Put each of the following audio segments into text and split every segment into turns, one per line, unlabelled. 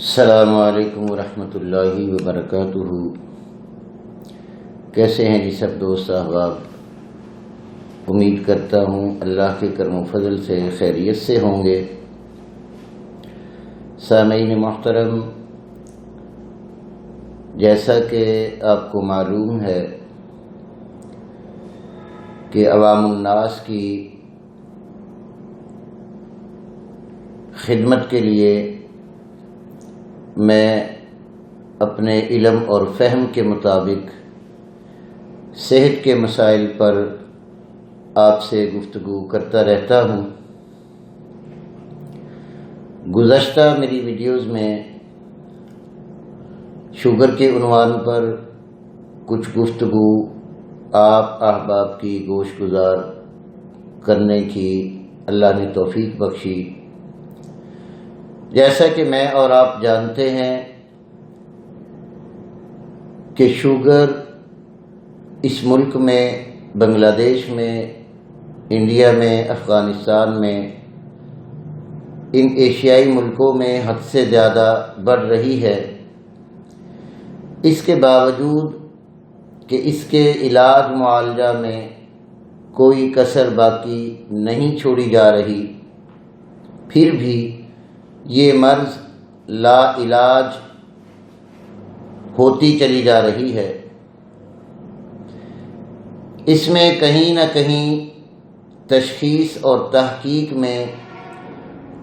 السلام علیکم ورحمۃ اللہ وبرکاتہ۔ کیسے ہیں جی سب دوست احباب؟ امید کرتا ہوں اللہ کے کرم و فضل سے خیریت سے ہوں گے۔ سامعین محترم، جیسا کہ آپ کو معلوم ہے کہ عوام الناس کی خدمت کے لیے میں اپنے علم اور فہم کے مطابق صحت کے مسائل پر آپ سے گفتگو کرتا رہتا ہوں۔ گزشتہ میری ویڈیوز میں شوگر کے عنوان پر کچھ گفتگو آپ احباب کی گوش گزار کرنے کی اللہ نے توفیق بخشی۔ جیسا کہ میں اور آپ جانتے ہیں کہ شوگر اس ملک میں، بنگلہ دیش میں، انڈیا میں، افغانستان میں، ان ایشیائی ملکوں میں حد سے زیادہ بڑھ رہی ہے۔ اس کے باوجود کہ اس کے علاج معالجہ میں کوئی کسر باقی نہیں چھوڑی جا رہی، پھر بھی یہ مرض لا علاج ہوتی چلی جا رہی ہے۔ اس میں کہیں نہ کہیں تشخیص اور تحقیق میں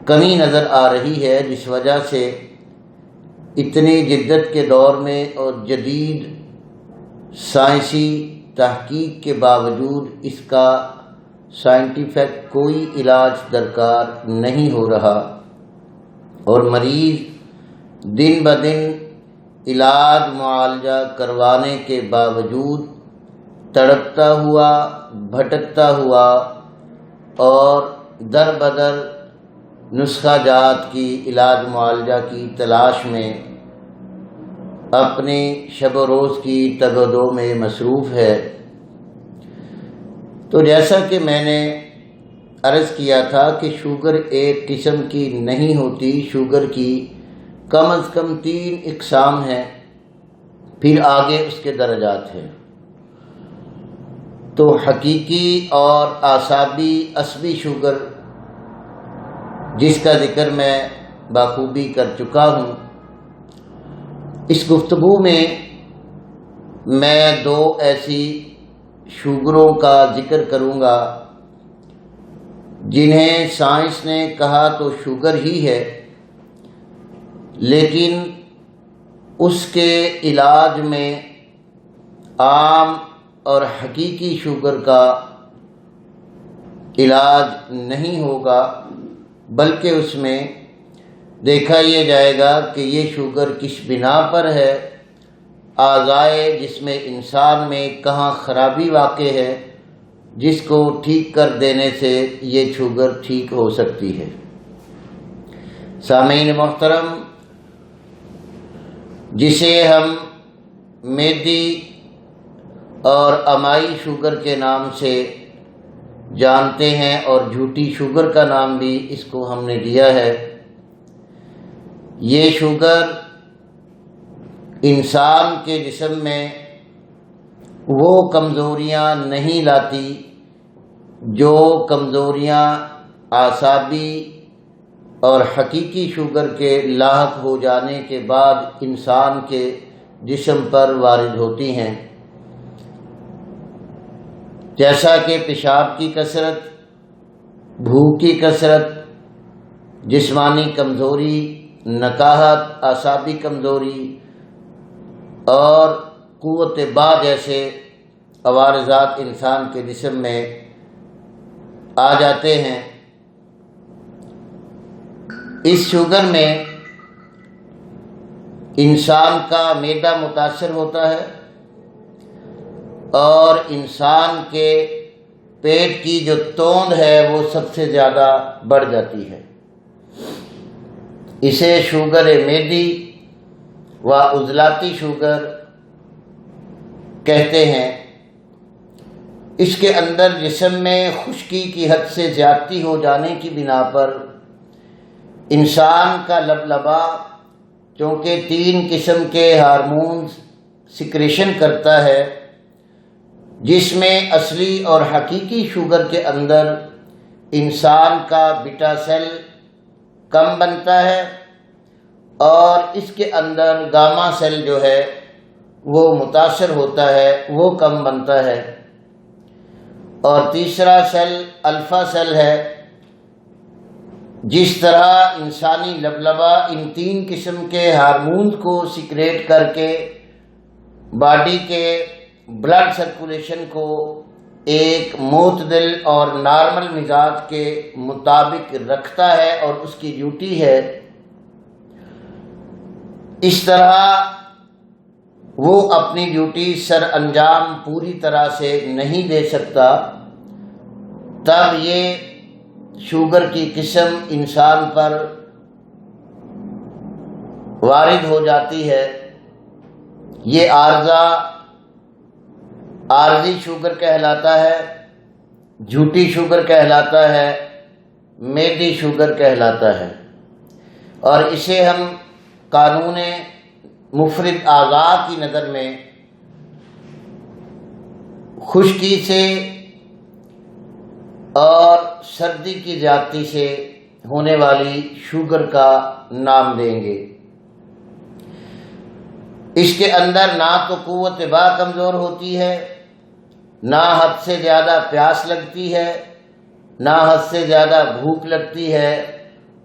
کمی نظر آ رہی ہے، جس وجہ سے اتنی جدت کے دور میں اور جدید سائنسی تحقیق کے باوجود اس کا سائنٹیفک کوئی علاج درکار نہیں ہو رہا، اور مریض دن بدن علاج معالجہ کروانے کے باوجود تڑپتا ہوا، بھٹکتا ہوا اور در بدر نسخہ جات کی علاج معالجہ کی تلاش میں اپنی شب و روز کی تگ و دو میں مصروف ہے۔ تو جیسا کہ میں نے عرض کیا تھا کہ شوگر ایک قسم کی نہیں ہوتی، شوگر کی کم از کم 3 اقسام ہیں، پھر آگے اس کے درجات ہیں۔ تو حقیقی اور اعصابی عصبی شوگر، جس کا ذکر میں بخوبی کر چکا ہوں، اس گفتگو میں میں 2 ایسی شوگروں کا ذکر کروں گا جنہیں سائنس نے کہا تو شوگر ہی ہے، لیکن اس کے علاج میں عام اور حقیقی شوگر کا علاج نہیں ہوگا، بلکہ اس میں دیکھا یہ جائے گا کہ یہ شوگر کس بنا پر ہے، اعضائے جسم انسان میں کہاں خرابی واقع ہے، جس کو ٹھیک کر دینے سے یہ شوگر ٹھیک ہو سکتی ہے۔ سامعین محترم، جسے ہم میدی اور امائی شوگر کے نام سے جانتے ہیں اور جھوٹی شوگر کا نام بھی اس کو ہم نے دیا ہے، یہ شوگر انسان کے جسم میں وہ کمزوریاں نہیں لاتی جو کمزوریاں اعصابی اور حقیقی شوگر کے لاحق ہو جانے کے بعد انسان کے جسم پر وارد ہوتی ہیں، جیسا کہ پیشاب کی کثرت، بھوک کی کثرت، جسمانی کمزوری، نکاہت، اعصابی کمزوری اور قوت با جیسے عوارضات انسان کے جسم میں آ جاتے ہیں۔ اس شوگر میں انسان کا معدہ متاثر ہوتا ہے اور انسان کے پیٹ کی جو توند ہے وہ سب سے زیادہ بڑھ جاتی ہے۔ اسے شوگر میدی و عضلاتی شوگر کہتے ہیں۔ اس کے اندر جسم میں خشکی کی حد سے زیادتی ہو جانے کی بنا پر انسان کا لبلبا چونکہ 3 قسم کے ہارمونز سکریشن کرتا ہے، جس میں اصلی اور حقیقی شوگر کے اندر انسان کا بیٹا سیل کم بنتا ہے اور اس کے اندر گاما سیل جو ہے وہ متاثر ہوتا ہے، وہ کم بنتا ہے، اور تیسرا سیل الفا سیل ہے۔ جس طرح انسانی لبلبا ان 3 قسم کے ہارمونز کو سیکریٹ کر کے باڈی کے بلڈ سرکولیشن کو ایک معتدل اور نارمل مزاج کے مطابق رکھتا ہے اور اس کی ڈیوٹی ہے، اس طرح وہ اپنی ڈیوٹی سر انجام پوری طرح سے نہیں دے سکتا، تب یہ شوگر کی قسم انسان پر وارد ہو جاتی ہے۔ یہ عارضی شوگر کہلاتا ہے، جھوٹی شوگر کہلاتا ہے، میدی شوگر کہلاتا ہے، اور اسے ہم قانون مفرد اعضاء کی نظر میں خشکی سے اور سردی کی زیادتی سے ہونے والی شوگر کا نام دیں گے۔ اس کے اندر نہ تو قوت با کمزور ہوتی ہے، نہ حد سے زیادہ پیاس لگتی ہے، نہ حد سے زیادہ بھوک لگتی ہے،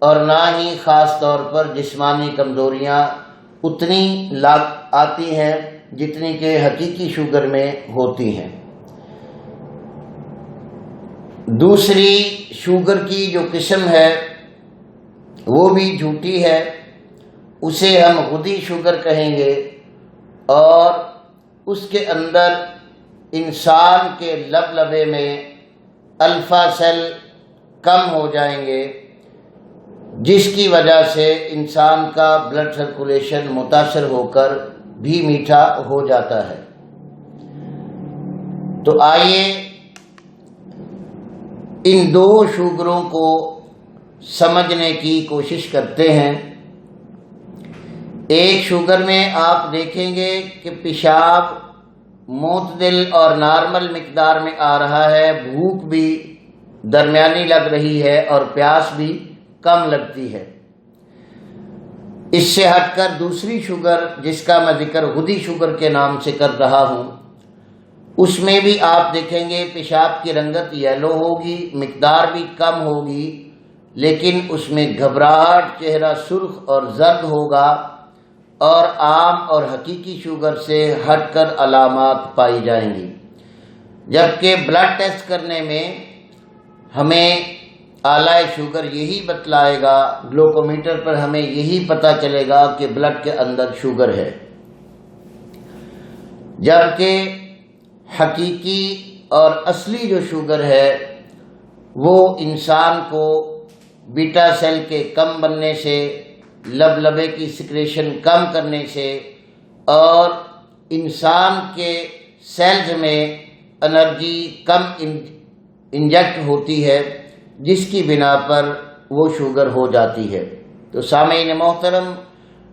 اور نہ ہی خاص طور پر جسمانی کمزوریاں اتنی آتی ہیں جتنی کہ حقیقی شوگر میں ہوتی ہیں۔ دوسری شوگر کی جو قسم ہے وہ بھی جھوٹی ہے، اسے ہم غدی شوگر کہیں گے، اور اس کے اندر انسان کے لبلبے میں الفا سیل کم ہو جائیں گے، جس کی وجہ سے انسان کا بلڈ سرکولیشن متاثر ہو کر بھی میٹھا ہو جاتا ہے۔ تو آئیے ان 2 شوگروں کو سمجھنے کی کوشش کرتے ہیں۔ ایک شوگر میں آپ دیکھیں گے کہ پیشاب معتدل اور نارمل مقدار میں آ رہا ہے، بھوک بھی درمیانی لگ رہی ہے اور پیاس بھی کم لگتی ہے۔ اس سے ہٹ کر دوسری شوگر جس کا میں ذکر غدی شوگر کے نام سے کر رہا ہوں، اس میں بھی آپ دیکھیں گے پیشاب کی رنگت یلو ہوگی، مقدار بھی کم ہوگی، لیکن اس میں گھبراہٹ، چہرہ سرخ اور زرد ہوگا، اور عام اور حقیقی شوگر سے ہٹ کر علامات پائی جائیں گی۔ جبکہ بلڈ ٹیسٹ کرنے میں ہمیں اعلی شوگر یہی بتلائے گا، گلوکومیٹر پر ہمیں یہی پتہ چلے گا کہ بلڈ کے اندر شوگر ہے، جبکہ حقیقی اور اصلی جو شوگر ہے وہ انسان کو بیٹا سیل کے کم بننے سے، لبلبے کی سکریشن کم کرنے سے، اور انسان کے سیلز میں انرجی کم انجیکٹ ہوتی ہے، جس کی بنا پر وہ شوگر ہو جاتی ہے۔ تو سامعین محترم،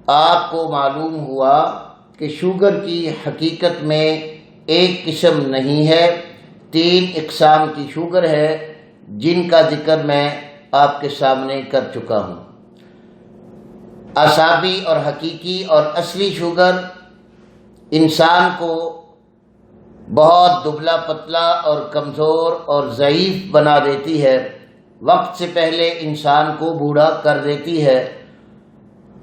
آپ کو معلوم ہوا کہ شوگر کی حقیقت میں ایک قسم نہیں ہے، 3 اقسام کی شوگر ہے، جن کا ذکر میں آپ کے سامنے کر چکا ہوں۔ اعصابی اور حقیقی اور اصلی شوگر انسان کو بہت دبلا پتلا اور کمزور اور ضعیف بنا دیتی ہے، وقت سے پہلے انسان کو بوڑھا کر دیتی ہے،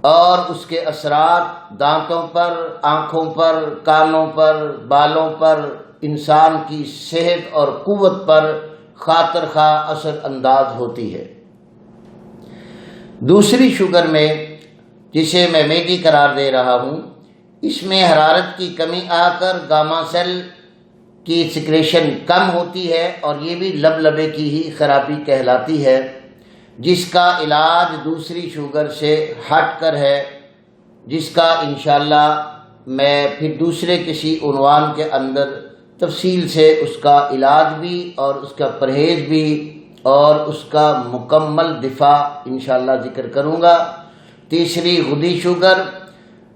اور اس کے اثرات دانتوں پر، آنکھوں پر، کانوں پر، بالوں پر، انسان کی صحت اور قوت پر خاطر خواہ اثر انداز ہوتی ہے۔ دوسری شوگر میں، جسے میں میدی قرار دے رہا ہوں، اس میں حرارت کی کمی آ کر گاما سیل کی سکریشن کم ہوتی ہے، اور یہ بھی لبلبے کی ہی خرابی کہلاتی ہے، جس کا علاج دوسری شوگر سے ہٹ کر ہے، جس کا انشاءاللہ میں پھر دوسرے کسی عنوان کے اندر تفصیل سے اس کا علاج بھی اور اس کا پرہیز بھی اور اس کا مکمل دفاع انشاءاللہ ذکر کروں گا۔ تیسری غدی شوگر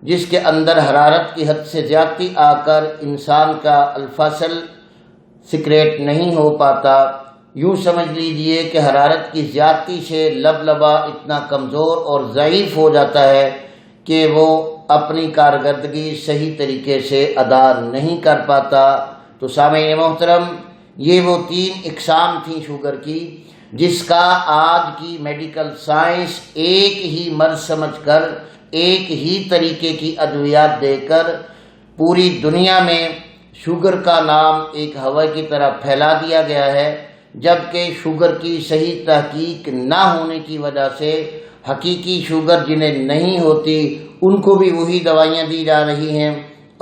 جس کے اندر حرارت کی حد سے زیادتی آ کر انسان کا الفاصل سیکریٹ نہیں ہو پاتا۔ یوں سمجھ لیجئے کہ حرارت کی زیادتی سے لبلبا اتنا کمزور اور ضعیف ہو جاتا ہے کہ وہ اپنی کارکردگی صحیح طریقے سے ادا نہیں کر پاتا۔ تو سامعین محترم، یہ وہ 3 اقسام تھیں شوگر کی، جس کا آج کی میڈیکل سائنس ایک ہی مرض سمجھ کر ایک ہی طریقے کی ادویات دے کر پوری دنیا میں شوگر کا نام ایک ہوا کی طرح پھیلا دیا گیا ہے، جبکہ شوگر کی صحیح تحقیق نہ ہونے کی وجہ سے حقیقی شوگر جنہیں نہیں ہوتی ان کو بھی وہی دوائیاں دی جا رہی ہیں،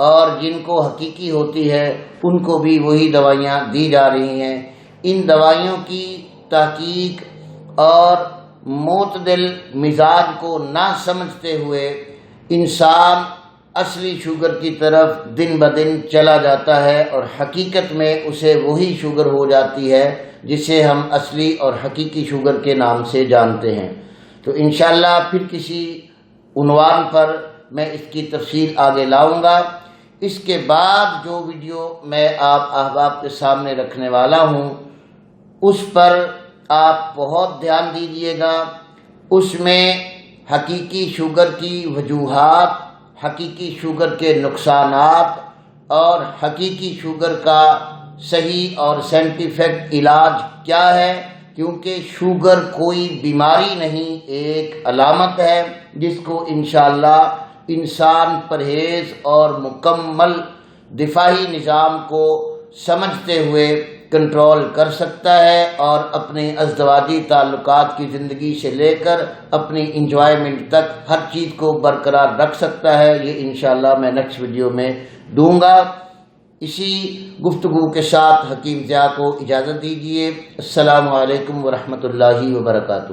اور جن کو حقیقی ہوتی ہے ان کو بھی وہی دوائیاں دی جا رہی ہیں۔ ان دوائیوں کی تحقیق اور معتدل مزاج کو نہ سمجھتے ہوئے انسان اصلی شوگر کی طرف دن بدن چلا جاتا ہے، اور حقیقت میں اسے وہی شوگر ہو جاتی ہے جسے ہم اصلی اور حقیقی شوگر کے نام سے جانتے ہیں۔ تو انشاءاللہ پھر کسی عنوان پر میں اس کی تفصیل آگے لاؤں گا۔ اس کے بعد جو ویڈیو میں آپ احباب کے سامنے رکھنے والا ہوں اس پر آپ بہت دھیان دیجیے گا۔ اس میں حقیقی شوگر کی وجوہات، حقیقی شوگر کے نقصانات اور حقیقی شوگر کا صحیح اور سائنٹیفک علاج کیا ہے، کیونکہ شوگر کوئی بیماری نہیں، ایک علامت ہے جس کو انشاءاللہ انسان پرہیز اور مکمل دفاعی نظام کو سمجھتے ہوئے کنٹرول کر سکتا ہے، اور اپنے ازدواجی تعلقات کی زندگی سے لے کر اپنی انجوائمنٹ تک ہر چیز کو برقرار رکھ سکتا ہے۔ یہ انشاءاللہ میں نیکسٹ ویڈیو میں دوں گا۔ اسی گفتگو کے ساتھ حکیم ضیاء کو اجازت دیجیے۔ السلام علیکم ورحمۃ اللہ وبرکاتہ۔